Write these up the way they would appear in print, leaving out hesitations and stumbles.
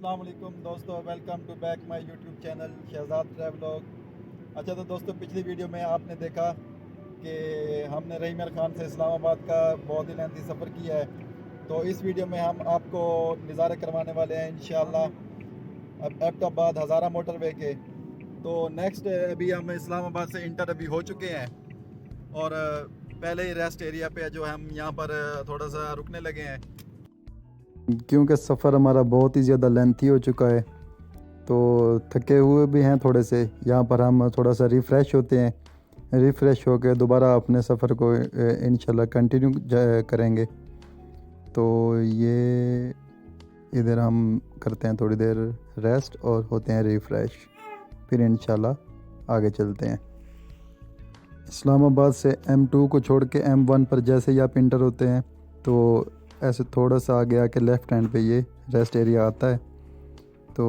अस्सलाम वालेकुम दोस्तों, welcome to back my YouTube channel Shahzad travelogue. अच्छा तो दोस्तों, पिछली वीडियो में आपने देखा कि हमने रहीमल ख़ान से इस्लामाबाद का बहुत ही लेंथी सफ़र किया है। तो इस वीडियो में हम आपको नज़ारे करवाने वाले हैं इंशाअल्लाह अब एबटाबाद हज़ारा मोटरवे के। तो नेक्स्ट अभी हम इस्लामाबाद से इंटर अभी हो चुके हैं और पहले ही रेस्ट एरिया पे जो हम यहाँ पर थोड़ा सा रुकने लगे हैं क्योंकि सफ़र हमारा बहुत ही ज़्यादा लेंथी हो चुका है। तो थके हुए भी हैं थोड़े से। यहाँ पर हम थोड़ा सा रिफ़्रेश होते हैं, रिफ़्रेश होकर दोबारा अपने सफ़र को इंशाल्लाह कंटिन्यू करेंगे। तो ये इधर हम करते हैं थोड़ी देर रेस्ट और होते हैं रिफ़्रेश, फिर इंशाल्लाह आगे चलते हैं। इस्लामाबाद से M2 को छोड़ के M1 पर जैसे ही आप इंटर होते हैं तो ऐसे थोड़ा सा आगे आके लेफ़्ट हैंड पे ये रेस्ट एरिया आता है। तो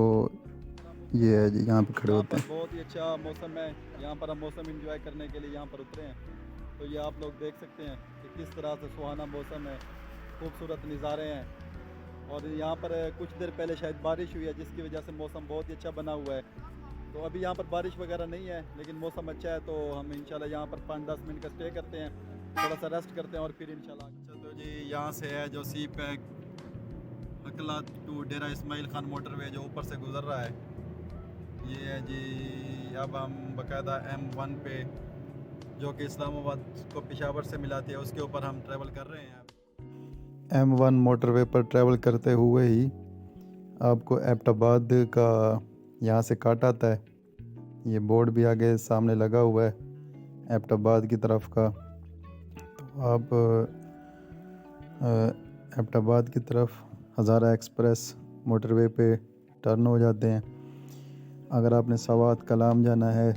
ये है जी, यहाँ पे खड़े होते हैं। बहुत ही अच्छा मौसम है, यहाँ पर हम मौसम एंजॉय करने के लिए यहाँ पर उतरे हैं। तो ये आप लोग देख सकते हैं कि किस तरह से सुहाना मौसम है, खूबसूरत नज़ारे हैं। और यहाँ पर कुछ देर पहले शायद बारिश हुई है जिसकी वजह से मौसम बहुत ही अच्छा बना हुआ है। तो अभी यहाँ पर बारिश वगैरह नहीं है लेकिन मौसम अच्छा है, तो हम इंशाल्लाह यहाँ पर 5-10 मिनट का स्टे करते हैं, थोड़ा सा रेस्ट करते हैं और फिर इंशाल्लाह। अच्छा तो जी, यहाँ से है जो सी पैक अकला टू डेरा इस्माइल खान मोटरवे जो ऊपर से गुजर रहा है, ये है जी। अब हम बाकायदा M1 पे जो कि इस्लामाबाद को पेशावर से मिलाती है उसके ऊपर हम ट्रैवल कर रहे हैं। M1 मोटरवे पर ट्रैवल करते हुए ही आपको एबटाबाद का यहाँ से काट आता है। ये बोर्ड भी आगे सामने लगा हुआ है एबटाबाद की तरफ का। तो आप एबटाबाद की तरफ हज़ारा एक्सप्रेस मोटरवे पे टर्न हो जाते हैं। अगर आपने सवात कलाम जाना है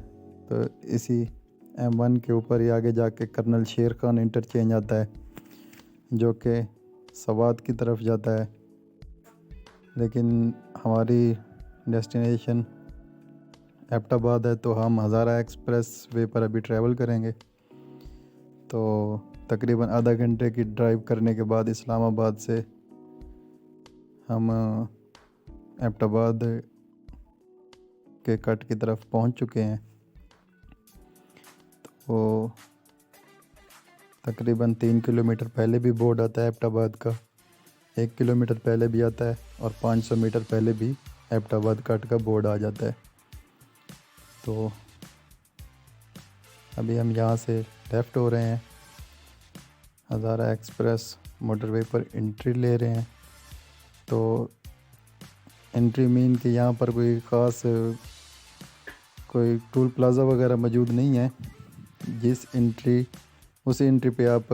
तो इसी M1 के ऊपर ही आगे जाके कर्नल शेर खान इंटरचेंज आता है जो कि सवात की तरफ जाता है, लेकिन हमारी डेस्टिनेशन एबटाबाद है तो हम हज़ारा एक्सप्रेस वे पर अभी ट्रैवल करेंगे। तो तकरीबन आधा घंटे की ड्राइव करने के बाद इस्लामाबाद से हम एबटाबाद के कट की तरफ पहुंच चुके हैं। तो तकरीबन 3 किलोमीटर पहले भी बोर्ड आता है एबटाबाद का, 1 किलोमीटर पहले भी आता है और 500 मीटर पहले भी एबटाबाद कट का बोर्ड आ जाता है। तो अभी हम यहाँ से लेफ़्ट हो रहे हैं, हज़ारा एक्सप्रेस मोटरवे पर एंट्री ले रहे हैं। तो एंट्री मीन कि यहाँ पर कोई ख़ास कोई टोल प्लाज़ा वगैरह मौजूद नहीं है। उसी एंट्री पे आप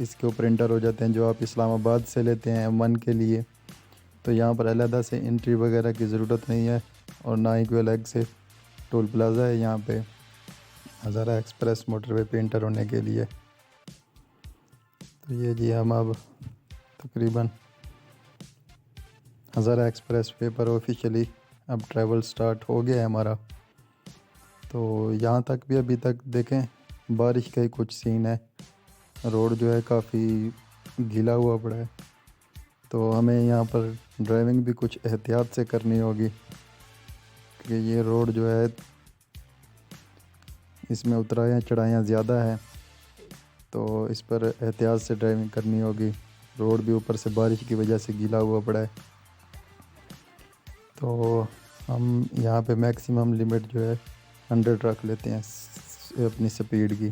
इसके ऊपर एंटर हो जाते हैं जो आप इस्लामाबाद से लेते हैं M1 के लिए। तो यहाँ पर अलहदा से एंट्री वगैरह की ज़रूरत नहीं है और ना ही कोई अलग से टोल प्लाज़ा है यहाँ पे हज़ारा एक्सप्रेस मोटरवे पे एंटर होने के लिए। तो ये जी, हम अब तकरीबन हज़ारा एक्सप्रेस वे पर ऑफिशियली अब ट्रैवल स्टार्ट हो गया है हमारा। तो यहाँ तक भी अभी तक देखें बारिश का ही कुछ सीन है, रोड जो है काफ़ी गीला हुआ पड़ा है। तो हमें यहाँ पर ड्राइविंग भी कुछ एहतियात से करनी होगी क्योंकि ये रोड जो है इसमें उतरायाँ चढ़ाइयाँ ज़्यादा है, तो इस पर एहतियात से ड्राइविंग करनी होगी। रोड भी ऊपर से बारिश की वजह से गीला हुआ पड़ा है। तो हम यहाँ पे मैक्सिमम लिमिट जो है 100 रख लेते हैं अपनी स्पीड की।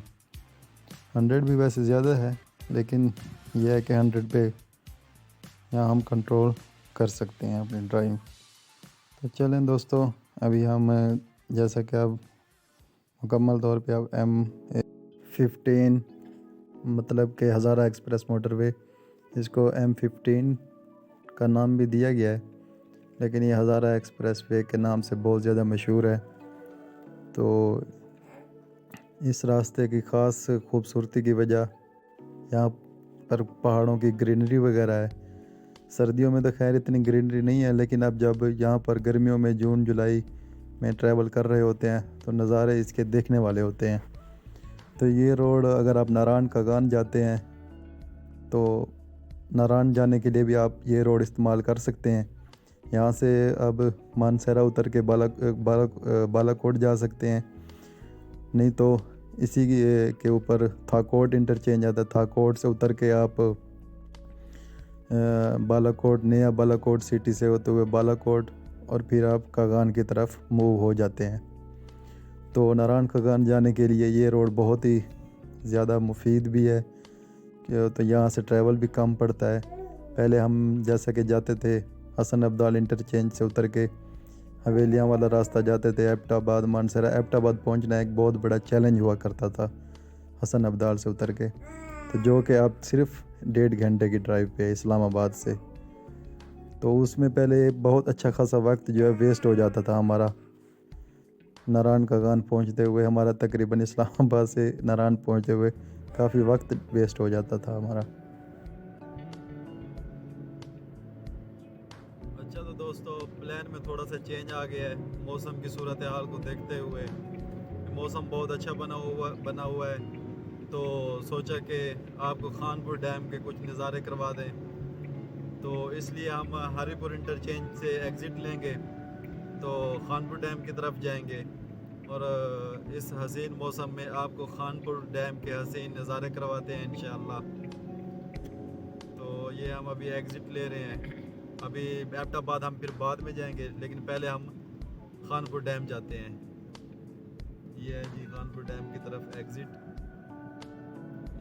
100 भी वैसे ज़्यादा है लेकिन यह है कि 100 पे यहाँ हम कंट्रोल कर सकते हैं अपनी ड्राइविंग। तो चलें दोस्तों, अभी हम जैसा कि अब मुकम्मल तौर पे अब M15 मतलब कि हज़ारा एक्सप्रेस मोटरवे, इसको M15 का नाम भी दिया गया है लेकिन ये हज़ारा एक्सप्रेस वे के नाम से बहुत ज़्यादा मशहूर है। तो इस रास्ते की ख़ास खूबसूरती की वजह यहाँ पर पहाड़ों की ग्रीनरी वगैरह है। सर्दियों में तो खैर इतनी ग्रीनरी नहीं है, लेकिन अब जब यहाँ पर गर्मियों में जून जुलाई में ट्रैवल कर रहे होते हैं तो नज़ारे इसके देखने वाले होते हैं। तो ये रोड अगर आप नारायण कागान जाते हैं तो नारायण जाने के लिए भी आप ये रोड इस्तेमाल कर सकते हैं। यहाँ से अब मानसरा उतर के बालाकोट जा सकते हैं, नहीं तो इसी के ऊपर थाकोट इंटरचेंज आता है। थाकोट से उतर के आप बालाकोट, नया बालाकोट सिटी से होते हुए बालाकोट और फिर आप कागान की तरफ मूव हो जाते हैं। तो नारायण कागान जाने के लिए ये रोड बहुत ही ज़्यादा मुफीद भी है तो यहाँ से ट्रैवल भी कम पड़ता है। पहले हम जैसा कि जाते थे हसन अब्दाल इंटरचेंज से उतर के हवेलियाँ वाला रास्ता जाते थे एबटाबाद मानसरा। एबटाबाद पहुँचना एक बहुत बड़ा चैलेंज हुआ करता था हसन अब्दाल से उतर के, तो जो कि अब सिर्फ 1.5 घंटे की ड्राइव पे है इस्लामाबाद से। तो उसमें पहले बहुत अच्छा खासा वक्त जो है वेस्ट हो जाता था हमारा। नारायण कागान पहुँचते हुए हमारा तकरीबन इस्लामाबाद से नारायण पहुँचते हुए काफ़ी वक्त वेस्ट हो जाता था हमारा। अच्छा तो दोस्तों, प्लान में थोड़ा सा चेंज आ गया है मौसम की सूरत हाल को देखते हुए। मौसम बहुत अच्छा बना हुआ है, तो सोचा कि आपको खानपुर डैम के कुछ नज़ारे करवा दें। तो इसलिए हम हरीपुर इंटरचेंज से एग्ज़िट लेंगे तो खानपुर डैम की तरफ जाएंगे और इस हसीन मौसम में आपको खानपुर डैम के हसीन नज़ारे करवाते हैं इंशाअल्लाह। तो ये हम अभी एग्ज़िट ले रहे हैं। अभी एबटाबाद हम फिर बाद में जाएंगे, लेकिन पहले हम खानपुर डैम जाते हैं। ये है जी खानपुर डैम की तरफ एग्ज़िट।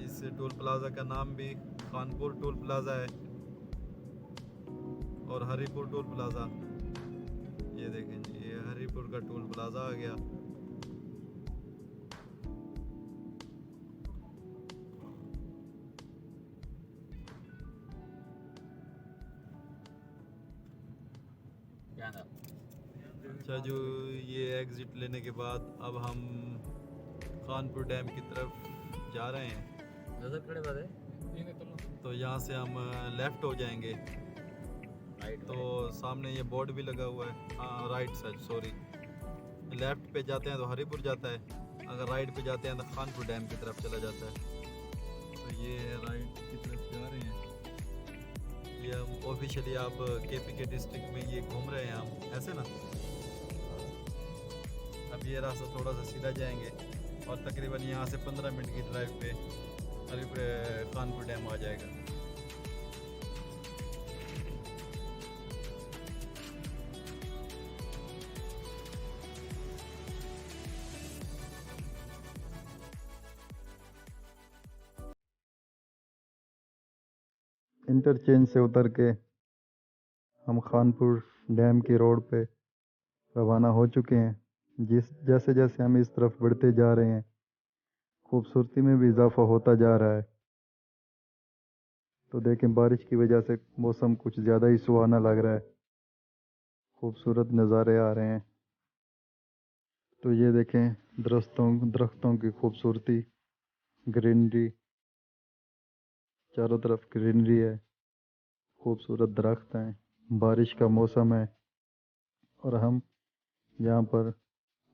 इस टोल प्लाज़ा का नाम भी खानपुर टोल प्लाज़ा है और हरीपुर टोल प्लाज़ा। ये देखें जी, ये हरीपुर का टोल प्लाज़ा आ गया। अच्छा जो ये एग्ज़िट लेने के बाद अब हम खानपुर डैम की तरफ जा रहे हैं। तो यहाँ से हम लेफ़्ट हो जाएंगे। तो सामने ये बोर्ड भी लगा हुआ है, हाँ राइट साइड, सॉरी। लेफ़्ट पे जाते हैं तो हरीपुर जाता है, अगर राइट पे जाते हैं तो खानपुर डैम की तरफ चला जाता है। तो ये राइट की तरफ जा रहे हैं। ये हम ऑफिशियली आप केपी के डिस्ट्रिक्ट में ये घूम रहे हैं हम, ऐसे ना। अब ये रास्ता थोड़ा सा सीधा जाएंगे और तकरीबन यहाँ से 15 मिनट की ड्राइव पे खानपुर डैम आ जाएगा। इंटरचेंज से उतर के हम खानपुर डैम की रोड पे रवाना हो चुके हैं। जैसे जैसे हम इस तरफ बढ़ते जा रहे हैं खूबसूरती में भी इजाफा होता जा रहा है। तो देखें बारिश की वजह से मौसम कुछ ज़्यादा ही सुहाना लग रहा है, खूबसूरत नज़ारे आ रहे हैं। तो ये देखें दरख्तों की खूबसूरती, ग्रीनरी, चारों तरफ ग्रीनरी है, खूबसूरत दरख्त हैं, बारिश का मौसम है और हम यहाँ पर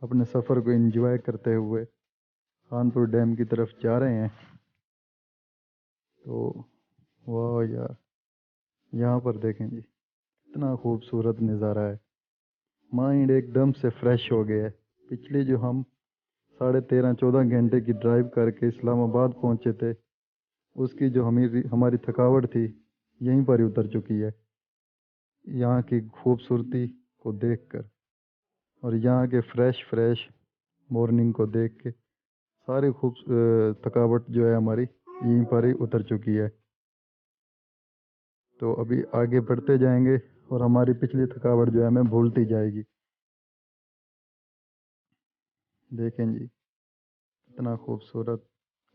अपने सफ़र को एंजॉय करते हुए खानपुर डैम की तरफ जा रहे हैं। तो वाह यार, यहाँ पर देखें जी कितना खूबसूरत नज़ारा है। माइंड एकदम से फ्रेश हो गया है। पिछले जो हम 13.5-14 घंटे की ड्राइव करके इस्लामाबाद पहुँचे थे, उसकी जो हमारी थकावट थी यहीं पर ही उतर चुकी है। यहाँ की खूबसूरती को देखकर और यहाँ के फ्रेश मॉर्निंग को देख के सारी थकावट जो है हमारी यहीं पर ही उतर चुकी है। तो अभी आगे बढ़ते जाएंगे और हमारी पिछली थकावट जो है हमें भूलती जाएगी। देखें जी कितना खूबसूरत।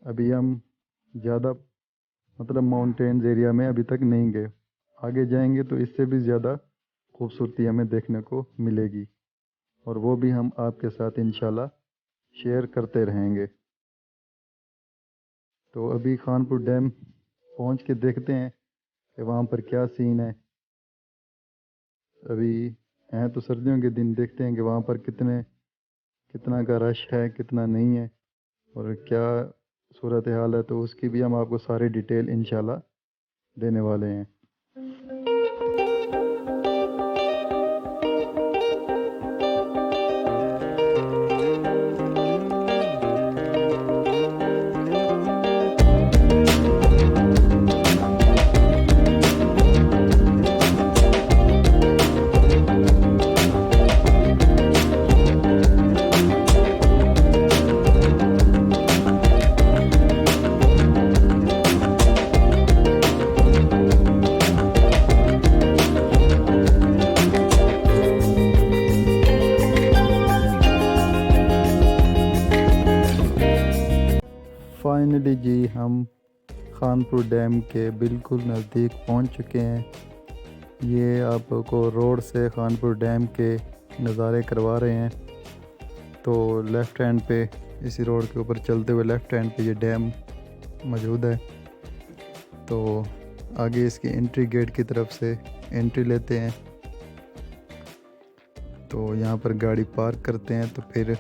अभी हम ज़्यादा मतलब माउंटेन्स एरिया में अभी तक नहीं गए, आगे जाएंगे तो इससे भी ज़्यादा खूबसूरती हमें देखने को मिलेगी और वो भी हम आपके साथ इंशाल्लाह शेयर करते रहेंगे। तो अभी खानपुर डैम पहुंच के देखते हैं कि वहाँ पर क्या सीन है। अभी हैं तो सर्दियों के दिन, देखते हैं कि वहाँ पर कितना का रश है, कितना नहीं है और क्या सूरत हाल है। तो उसकी भी हम आपको सारी डिटेल इंशाल्लाह देने वाले हैं। जी हम खानपुर डैम के बिल्कुल नज़दीक पहुंच चुके हैं। ये आपको रोड से खानपुर डैम के नज़ारे करवा रहे हैं। तो लेफ़्ट हैंड पे इसी रोड के ऊपर चलते हुए लेफ़्ट हैंड पे ये डैम मौजूद है। तो आगे इसकी एंट्री गेट की तरफ से एंट्री लेते हैं। तो यहाँ पर गाड़ी पार्क करते हैं तो फिर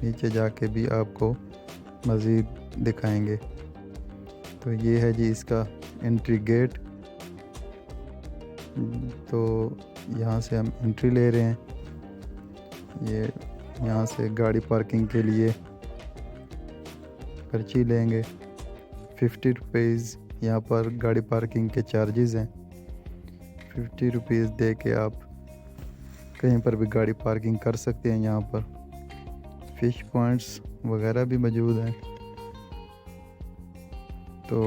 नीचे जाके भी आपको मज़ीद दिखाएंगे। तो ये है जी इसका एंट्री गेट। तो यहाँ से हम एंट्री ले रहे हैं। ये यहाँ से गाड़ी पार्किंग के लिए पर्ची लेंगे 50 रुपीज़। यहाँ पर गाड़ी पार्किंग के चार्जेस हैं। 50 रुपीज़ दे के आप कहीं पर भी गाड़ी पार्किंग कर सकते हैं। यहाँ पर फ़िश पॉइंट्स वगैरह भी मौजूद हैं। तो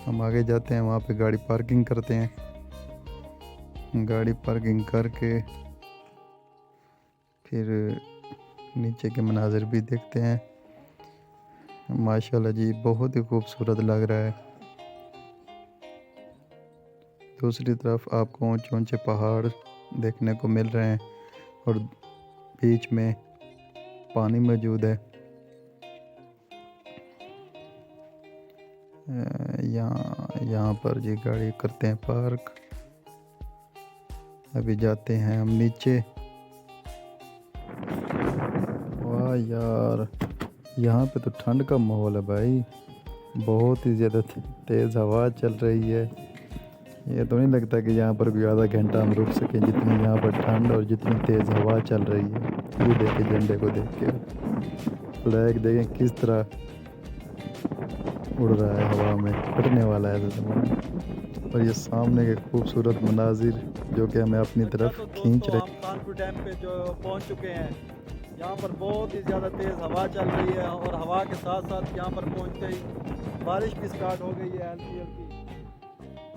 हम आगे जाते हैं, वहाँ पे गाड़ी पार्किंग करते हैं। गाड़ी पार्किंग करके फिर नीचे के मनाज़र भी देखते हैं। माशाल्लाह जी बहुत ही खूबसूरत लग रहा है। दूसरी तरफ आपको ऊंचे ऊंचे पहाड़ देखने को मिल रहे हैं और बीच में पानी मौजूद है। यहाँ पर जी गाड़ी करते हैं पार्क। अभी जाते हैं हम नीचे। वाह यार, यहाँ पे तो ठंड का माहौल है भाई। बहुत ही ज़्यादा तेज़ हवा चल रही है। ये तो नहीं लगता कि यहाँ पर कोई आधा घंटा हम रुक सकें, जितनी यहाँ पर ठंड और जितनी तेज़ हवा चल रही है। ये देखें झंडे को देख के, फ्लैग देखें किस तरह उड़ रहा है हवा में, फटने वाला है तो। और ये सामने के खूबसूरत मनाजिर जो कि हमें अपनी तरफ खींच रहे। हम कानपुर डैम पे जो पहुंच चुके हैं। यहाँ पर बहुत ही ज़्यादा तेज़ हवा चल रही है और हवा के साथ साथ यहाँ पर पहुँचते ही बारिश भी स्टार्ट हो गई है हल्की हल्की।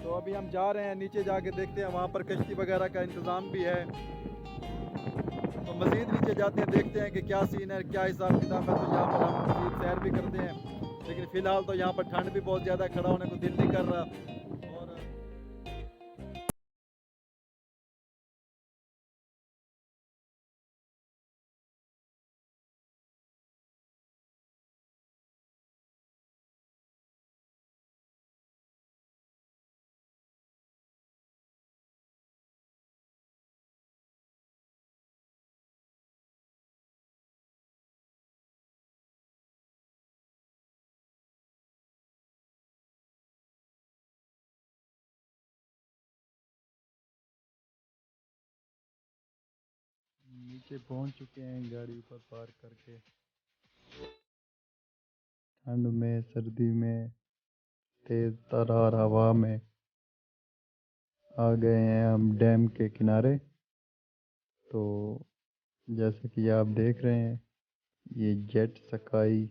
तो अभी हम जा रहे हैं नीचे, जाके देखते हैं वहाँ पर कश्ती वगैरह का इंतज़ाम भी है। तो मज़ीद नीचे जाते हैं, देखते हैं कि क्या सीन है, क्या हिसाब किताब है। तो यहाँ पर हम मज़ीद सैर भी करते हैं, लेकिन फ़िलहाल तो यहाँ पर ठंड भी बहुत ज़्यादा, खड़ा होने को दिल नहीं कर रहा। और नीचे पहुंच चुके हैं गाड़ी ऊपर पार्क करके। ठंड में, सर्दी में, तेज तरार हवा में आ गए हैं हम डैम के किनारे। तो जैसे कि आप देख रहे हैं, ये jet ski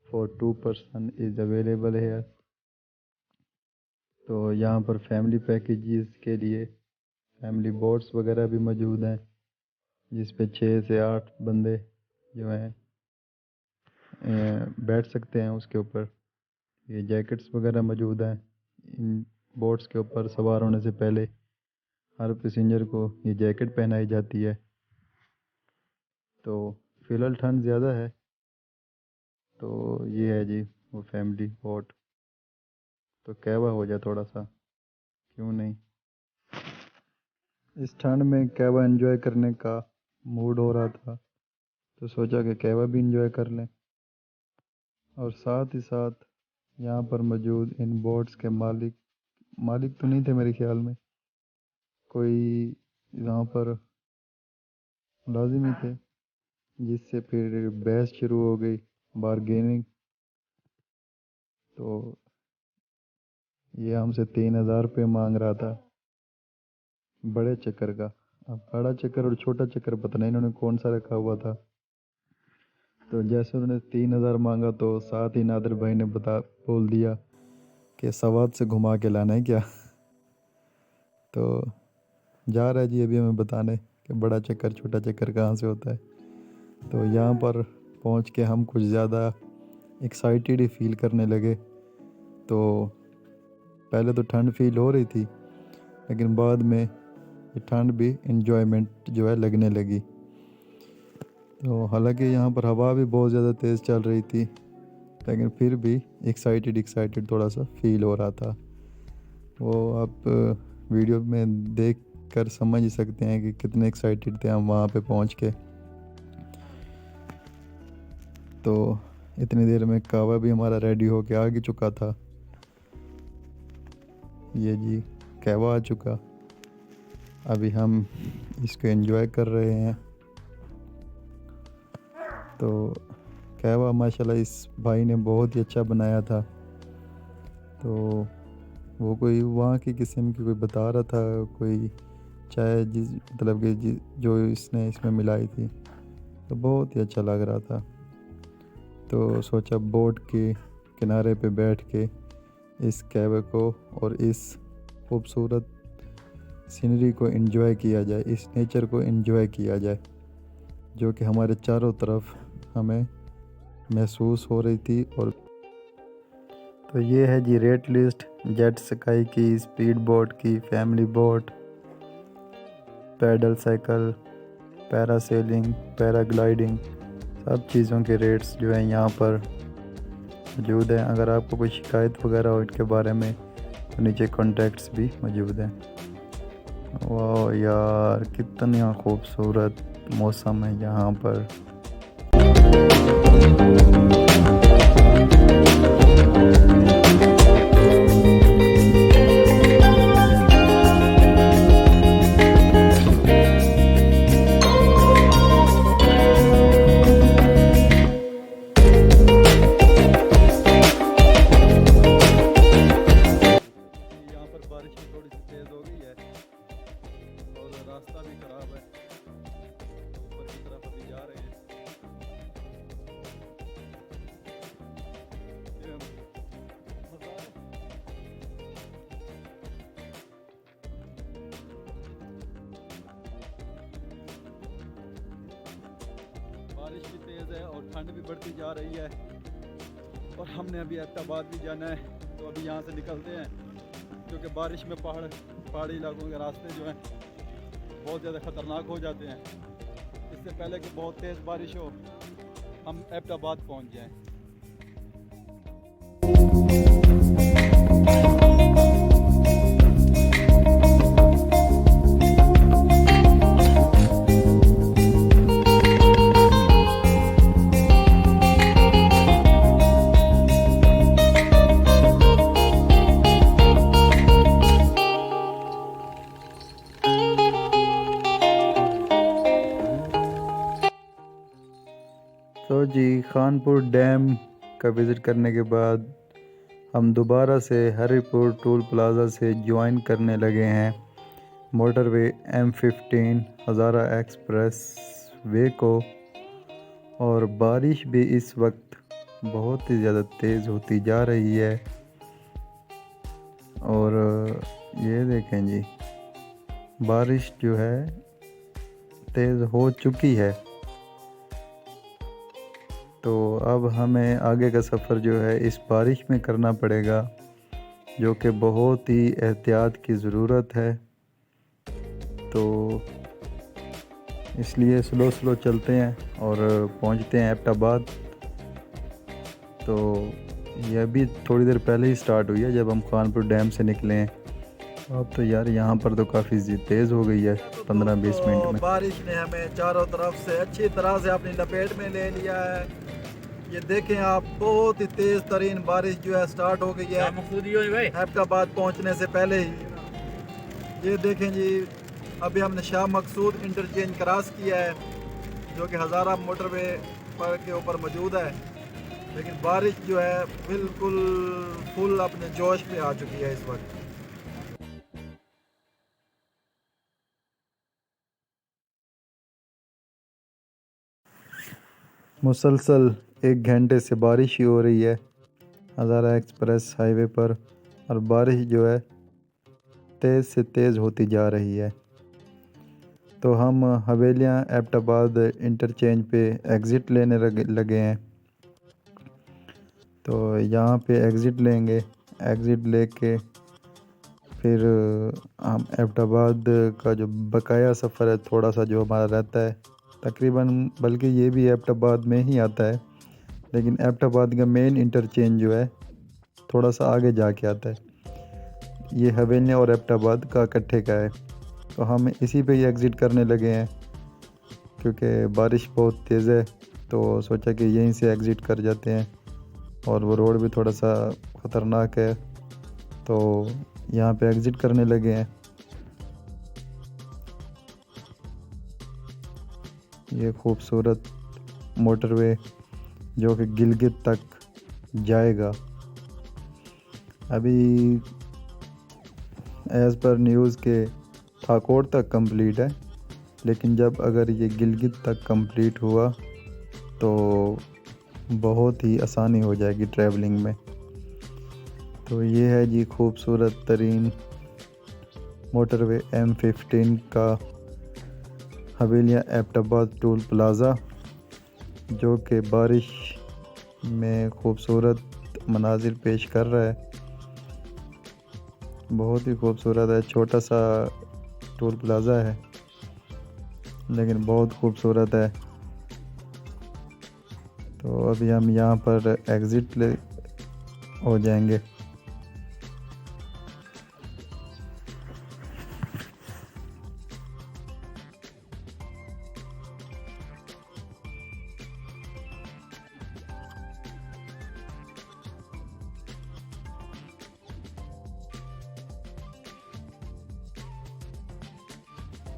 for 2 person is available है। तो यहाँ पर फैमिली पैकेजेस के लिए फैमिली बोट्स वगैरह भी मौजूद हैं, जिस पे 6 से 8 बंदे जो हैं बैठ सकते हैं उसके ऊपर। ये जैकेट्स वगैरह मौजूद हैं। इन बोट्स के ऊपर सवार होने से पहले हर पैसेंजर को ये जैकेट पहनाई जाती है। तो फ़िलहाल ठंड ज़्यादा है। तो ये है जी वो फैमिली बोट। तो कहवा हो जाए थोड़ा सा, क्यों नहीं। इस ठंड में कहवा एंजॉय करने का मूड हो रहा था, तो सोचा कि कहवा भी एंजॉय कर लें। और साथ ही साथ यहाँ पर मौजूद इन बोट्स के मालिक तो नहीं थे मेरे ख्याल में, कोई यहाँ पर मुलाजिम ही थे, जिससे फिर बहस शुरू हो गई, बारगेनिंग। तो ये हमसे 3,000 रुपये मांग रहा था बड़े चक्कर का। अब बड़ा चक्कर और छोटा चक्कर पता नहीं इन्होंने कौन सा रखा हुआ था। तो जैसे उन्होंने 3,000 मांगा तो साथ ही नादिर भाई ने बोल दिया कि सवाद से घुमा के लाना है क्या। तो जा रहा है जी अभी हमें बताने कि बड़ा चक्कर छोटा चक्कर कहाँ से होता है। तो यहाँ पर पहुँच के हम कुछ ज़्यादा एक्साइटेड ही फील करने लगे। तो पहले तो ठंड फील हो रही थी, लेकिन बाद में ये ठंड भी इन्जॉयमेंट जो है लगने लगी। तो हालांकि यहाँ पर हवा भी बहुत ज़्यादा तेज़ चल रही थी, लेकिन फिर भी एक्साइटेड थोड़ा सा फील हो रहा था। वो आप वीडियो में देख कर समझ ही सकते हैं कि कितने एक्साइटेड थे हम वहाँ पे पहुँच के। तो इतनी देर में कहवा भी हमारा रेडी हो के आ ही चुका था। ये जी कहवा आ चुका, अभी हम इसको एंजॉय कर रहे हैं। तो कहवा माशाल्लाह इस भाई ने बहुत ही अच्छा बनाया था। तो वो कोई वहाँ की किस्म की कोई बता रहा था, कोई चाय जिस मतलब कि जो इसने इसमें मिलाई थी, तो बहुत ही अच्छा लग रहा था। तो सोचा बोट के किनारे पे बैठ के इस कहवे को और इस खूबसूरत सीनरी को एंजॉय किया जाए, इस नेचर को एंजॉय किया जाए जो कि हमारे चारों तरफ हमें महसूस हो रही थी। और तो ये है जी रेट लिस्ट जेट स्काई की, स्पीड बोट की, family boat, paddle cycle, parasailing, paragliding, सब चीज़ों के रेट्स जो हैं यहाँ पर मौजूद हैं। अगर आपको कोई शिकायत वगैरह हो इनके बारे में तो नीचे कॉन्टैक्ट्स भी मौजूद हैं। वाह यार, कितना खूबसूरत मौसम है यहाँ पर। यहाँ पर बारिश भी थोड़ी सी तेज़ हो गई है और रास्ता भी ख़राब है, ऊपर की तरफ अभी जा रहे हैं। ये मज़ा है। बारिश भी तेज़ है और ठंड भी बढ़ती जा रही है, और हमने अभी एबटाबाद भी जाना है। तो अभी यहाँ से निकलते हैं, क्योंकि बारिश में पहाड़ी इलाकों के रास्ते जो हैं बहुत ज़्यादा ख़तरनाक हो जाते हैं। इससे पहले कि बहुत तेज़ बारिश हो हम एबटाबाद पहुँच जाएं। तो जी खानपुर डैम का विज़िट करने के बाद हम दोबारा से हरिपुर टोल प्लाज़ा से ज्वाइन करने लगे हैं मोटरवे M15 हज़ारा एक्सप्रेस वे को। और बारिश भी इस वक्त बहुत ही ज़्यादा तेज़ होती जा रही है। और ये देखें जी, बारिश जो है तेज़ हो चुकी है। तो अब हमें आगे का सफ़र जो है इस बारिश में करना पड़ेगा, जो कि बहुत ही एहतियात की ज़रूरत है। तो इसलिए स्लो चलते हैं और पहुंचते हैं एबटाबाद। तो ये अभी थोड़ी देर पहले ही स्टार्ट हुई है जब हम खानपुर डैम से निकले हैं। अब तो यार यहाँ पर तो काफ़ी तेज़ हो गई है 15-20 मिनट में। बारिश ने हमें चारों तरफ से अच्छी तरह से अपनी लपेट में ले लिया है। ये देखें आप, बहुत ही तेज़ तरीन बारिश जो है स्टार्ट हो गई है एबटाबाद पहुंचने से पहले ही। ये देखें जी, अभी हमने शाह मकसूद इंटरचेंज क्रॉस किया है, जो कि हज़ारा मोटरवे पर के ऊपर मौजूद है। लेकिन बारिश जो है बिल्कुल फुल अपने जोश पे आ चुकी है इस वक्त। मुसलसल 1 घंटे से बारिश ही हो रही है हज़ारा एक्सप्रेस हाईवे पर, और बारिश जो है तेज़ से तेज़ होती जा रही है। तो हम हवेलियाँ एबटाबाद इंटरचेंज पे एग्ज़िट लेने लगे हैं। तो यहाँ पे एग्ज़िट लेंगे, एग्ज़िट लेके फिर हम एबटाबाद का जो बकाया सफ़र है थोड़ा सा जो हमारा रहता है तकरीबन, बल्कि ये भी एबटाबाद में ही आता है, लेकिन एबटाबाद का मेन इंटरचेंज जो है थोड़ा सा आगे जाके आता है। ये हवेलियाँ और एबटाबाद का इकट्ठे का है, तो हम इसी पे ही एग्ज़िट करने लगे हैं क्योंकि बारिश बहुत तेज़ है, तो सोचा कि यहीं से एग्ज़िट कर जाते हैं और वो रोड भी थोड़ा सा ख़तरनाक है, तो यहाँ पे एग्ज़िट करने लगे हैं। ये खूबसूरत मोटरवे जो कि गिलगित तक जाएगा। अभी एज़ पर न्यूज़ के ठाकोर तक कंप्लीट है, लेकिन जब अगर ये गिलगित तक कंप्लीट हुआ तो बहुत ही आसानी हो जाएगी ट्रैवलिंग में। तो ये है जी खूबसूरत तरीन मोटरवे M15 का हवेलियाँ एबटाबाद टोल प्लाज़ा, जो कि बारिश में खूबसूरत मनाजिर पेश कर रहा है। बहुत ही खूबसूरत है, छोटा सा टोल प्लाज़ा है लेकिन बहुत खूबसूरत है। तो अभी हम यहाँ पर एग्ज़िट हो जाएंगे।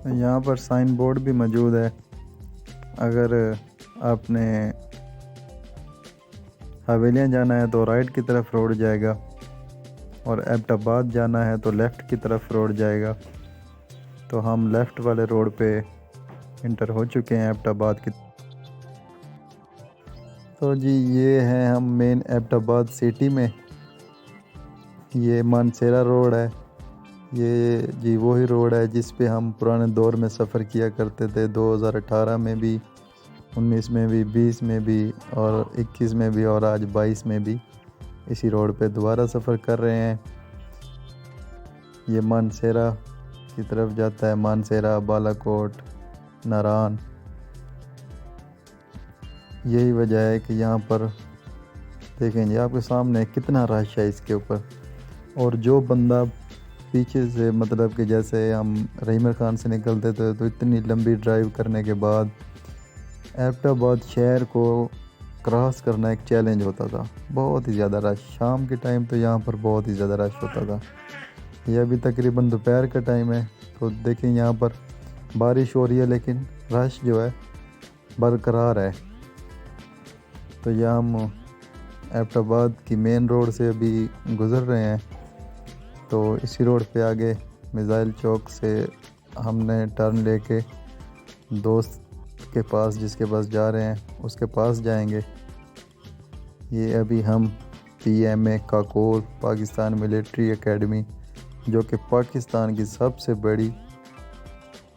यहाँ पर साइन बोर्ड भी मौजूद है, अगर आपने हवेलियाँ जाना है तो राइट की तरफ रोड जाएगा और एबटाबाद जाना है तो लेफ़्ट की तरफ रोड जाएगा। तो हम लेफ़्ट वाले रोड पे इंटर हो चुके हैं एबटाबाद की। तो जी ये हैं हम मेन एबटाबाद सिटी में। ये मानसेरा रोड है, ये जी वही रोड है जिस पे हम पुराने दौर में सफ़र किया करते थे, 2018 में भी, 19 में भी, 20 में भी और 21 में भी और आज 22 में भी इसी रोड पे दोबारा सफ़र कर रहे हैं। ये मानसेरा की तरफ जाता है, मानसेरा, बालाकोट, नारान। यही वजह है कि यहाँ पर देखेंगे आपके सामने कितना रश है इसके ऊपर। और जो बंदा पीछे से, मतलब कि जैसे हम रहीमर खान से निकलते थे तो इतनी लंबी ड्राइव करने के बाद एबटाबाद शहर को क्रॉस करना एक चैलेंज होता था। बहुत ही ज़्यादा रश, शाम के टाइम तो यहाँ पर बहुत ही ज़्यादा रश होता था। ये अभी तकरीबन दोपहर का टाइम है, तो देखें यहाँ पर बारिश हो रही है लेकिन रश जो है बरकरार है। तो यहाँ हम एबटाबाद की मेन रोड से अभी गुज़र रहे हैं, तो इसी रोड पे आगे मिसाइल चौक से हमने टर्न लेके दोस्त के पास, जिसके पास जा रहे हैं उसके पास जाएंगे। ये अभी हम PMA काकोर पाकिस्तान मिलिट्री एकेडमी, जो कि पाकिस्तान की सबसे बड़ी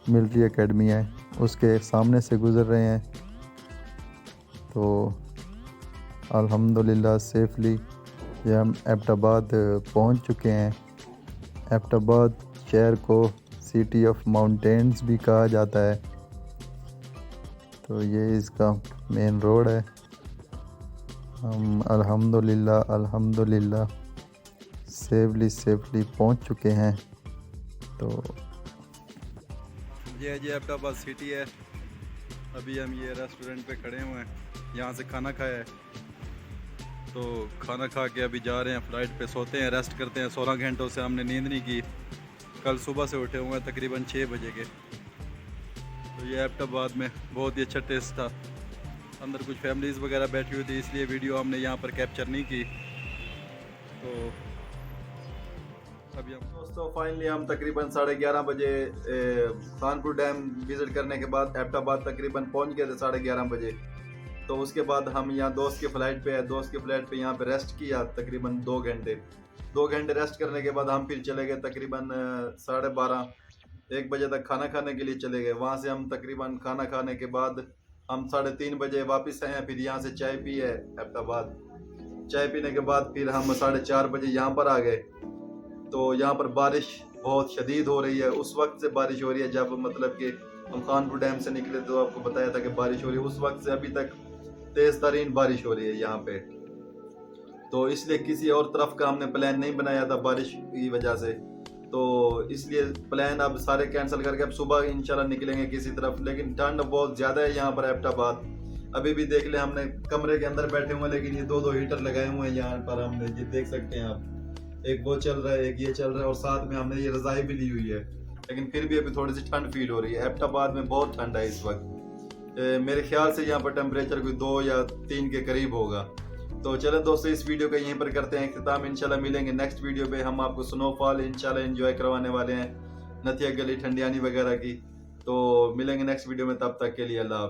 मिलिट्री एकेडमी है, उसके सामने से गुज़र रहे हैं। तो अल्हम्दुलिल्लाह सेफली ये हम एबटाबाद पहुंच चुके हैं। एबटाबाद शहर को सिटी ऑफ माउंटेन्स भी कहा जाता है। तो ये इसका मेन रोड है। हम अल्हम्दुलिल्लाह सेफली पहुंच चुके हैं। तो ये जी एबटाबाद सिटी है। अभी हम ये रेस्टोरेंट पे खड़े हुए हैं, यहाँ से खाना खाया है, तो खाना खा के अभी जा रहे हैं फ़्लाइट पे, सोते हैं, रेस्ट करते हैं। 16 घंटों से हमने नींद नहीं की, कल सुबह से उठे हुए हैं तकरीबन 6 बजे के। तो ये एबटाबाद में बहुत ही अच्छा टेस्ट था। अंदर कुछ फैमिलीज़ वगैरह बैठी हुई थी, इसलिए वीडियो हमने यहाँ पर कैप्चर नहीं की। तो अभी हम दोस्तों फाइनली हम तकरीबन 11:30 बजे खानपुर डैम विज़िट करने के बाद एबटाबाद तकरीबन पहुँच गए थे 11:30 बजे। तो उसके बाद हम यहाँ दोस्त के फ़्लाइट पे है, दोस्त के फ़्लाइट पे यहाँ पे रेस्ट किया तकरीबन 2 घंटे रेस्ट करने के बाद हम फिर चले गए तकरीबन 12:30-1 बजे तक खाना खाने के लिए चले गए। वहाँ से हम तकरीबन खाना खाने के बाद हम 3:30 बजे वापस आए हैं, फिर यहाँ से चाय पी है एबटाबाद। चाय पीने के बाद फिर हम 4:30 बजे यहाँ पर आ गए। तो यहाँ पर बारिश बहुत शदीद हो रही है। उस वक्त से बारिश हो रही है जब मतलब कि हम खानपुर डैम से निकले तो आपको बताया था कि बारिश हो रही है। उस वक्त से अभी तक तेज़ तरीन बारिश हो रही है यहाँ पे। तो इसलिए किसी और तरफ का हमने प्लान नहीं बनाया था बारिश की वजह से, तो इसलिए प्लान अब सारे कैंसिल करके अब सुबह इंशाल्लाह निकलेंगे किसी तरफ। लेकिन ठंड बहुत ज़्यादा है यहाँ पर एबटाबाद। अभी भी देख ले, हमने कमरे के अंदर बैठे हुए हैं लेकिन ये 2-2 हीटर लगाए हुए हैं यहाँ पर। हमने ये देख सकते हैं आप, एक वो चल रहा है, एक ये चल रहा है और साथ में हमने ये रज़ाई भी ली हुई है। लेकिन फिर भी अभी थोड़ी सी ठंड फील हो रही है। एबटाबाद में बहुत ठंड है इस वक्त। मेरे ख्याल से यहाँ पर टेम्परेचर कोई 2 या 3 के करीब होगा। तो चलें दोस्तों, इस वीडियो का यहीं पर करते हैं इख्तिताम। इंशाल्लाह मिलेंगे नेक्स्ट वीडियो पे। हम आपको स्नोफॉल इंशाल्लाह एंजॉय करवाने वाले हैं, नथिया गली, ठंडियानी वगैरह की। तो मिलेंगे नेक्स्ट वीडियो में, तब तक के लिए अल्लाह हाफिज़।